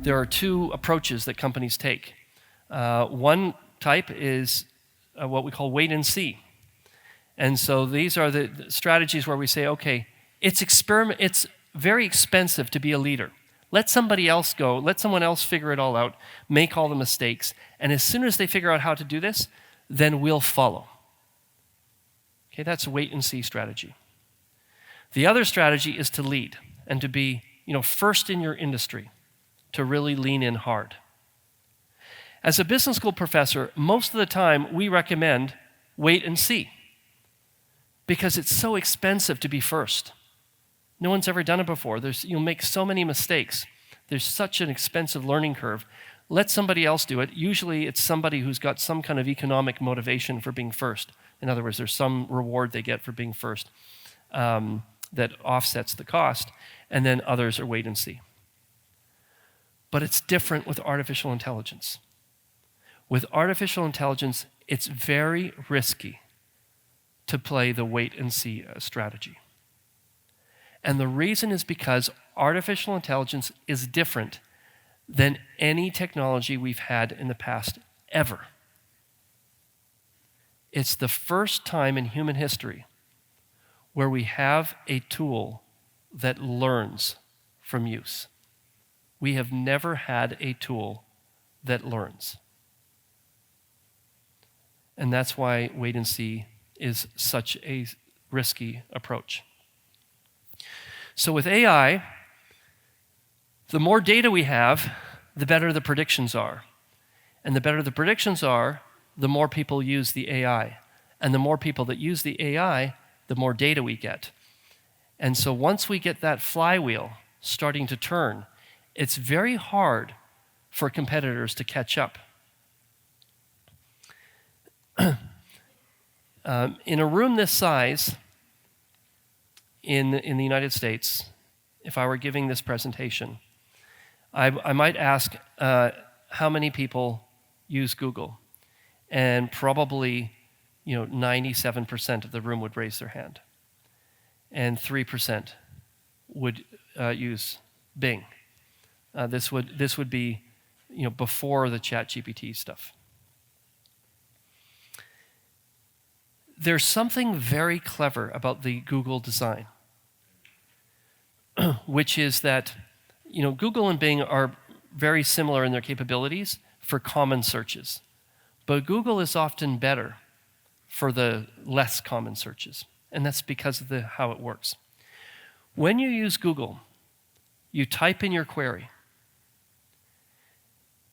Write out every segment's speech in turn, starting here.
there are two approaches that companies take. One type is what we call wait and see. And so these are the strategies where we say, okay, it's very expensive to be a leader. Let somebody else go, let someone else figure it all out, make all the mistakes, and as soon as they figure out how to do this, then we'll follow. Okay, that's a wait and see strategy. The other strategy is to lead and to be, first in your industry, to really lean in hard. As a business school professor, most of the time we recommend wait and see because it's so expensive to be first. No one's ever done it before. You'll make so many mistakes. There's such an expensive learning curve. Let somebody else do it. Usually it's somebody who's got some kind of economic motivation for being first. In other words, there's some reward they get for being first that offsets the cost, and then others are wait and see. But it's different with artificial intelligence. With artificial intelligence, it's very risky to play the wait and see strategy. And the reason is because artificial intelligence is different than any technology we've had in the past ever. It's the first time in human history where we have a tool that learns from use. We have never had a tool that learns. And that's why wait and see is such a risky approach. So with AI, the more data we have, the better the predictions are. And the better the predictions are, the more people use the AI. And the more people that use the AI, the more data we get. And so once we get that flywheel starting to turn, it's very hard for competitors to catch up. In a room this size, in the United States, if I were giving this presentation, I might ask how many people use Google, and probably 97% of the room would raise their hand, and 3% would use Bing. This would be before the ChatGPT stuff. There's something very clever about the Google design, which is that Google and Bing are very similar in their capabilities for common searches. But Google is often better for the less common searches. And that's because of how it works. When you use Google, you type in your query.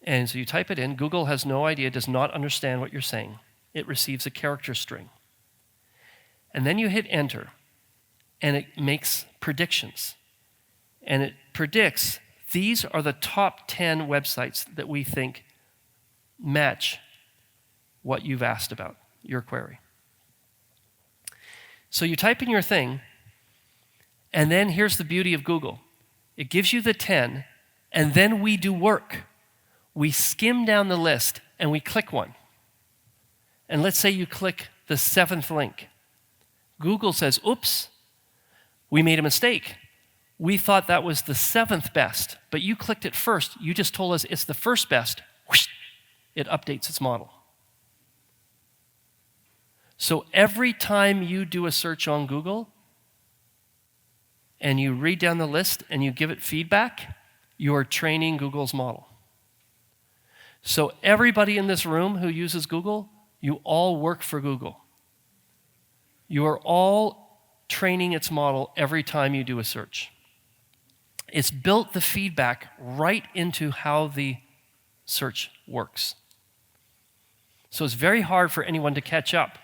And so you type it in. Google has no idea, does not understand what you're saying. It receives a character string. And then you hit enter, and it makes predictions. And it predicts, these are the top 10 websites that we think match what you've asked about, your query. So you type in your thing, and then here's the beauty of Google. It gives you the 10, and then we do work. We skim down the list, and we click one. And let's say you click the 7th link. Google says, oops, we made a mistake. We thought that was the 7th best, but you clicked it first. You just told us it's the first best. Whoosh, it updates its model. So every time you do a search on Google and you read down the list and you give it feedback, you are training Google's model. So everybody in this room who uses Google, you all work for Google. You are all training its model every time you do a search. It's built the feedback right into how the search works. So it's very hard for anyone to catch up.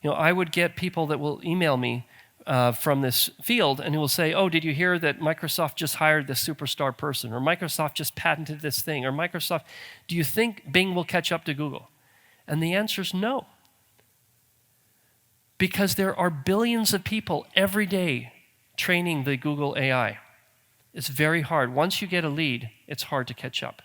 I would get people that will email me from this field and who will say, oh, did you hear that Microsoft just hired this superstar person? Or Microsoft just patented this thing? Or Microsoft, do you think Bing will catch up to Google? And the answer is no. Because there are billions of people every day training the Google AI. It's very hard. Once you get a lead, it's hard to catch up.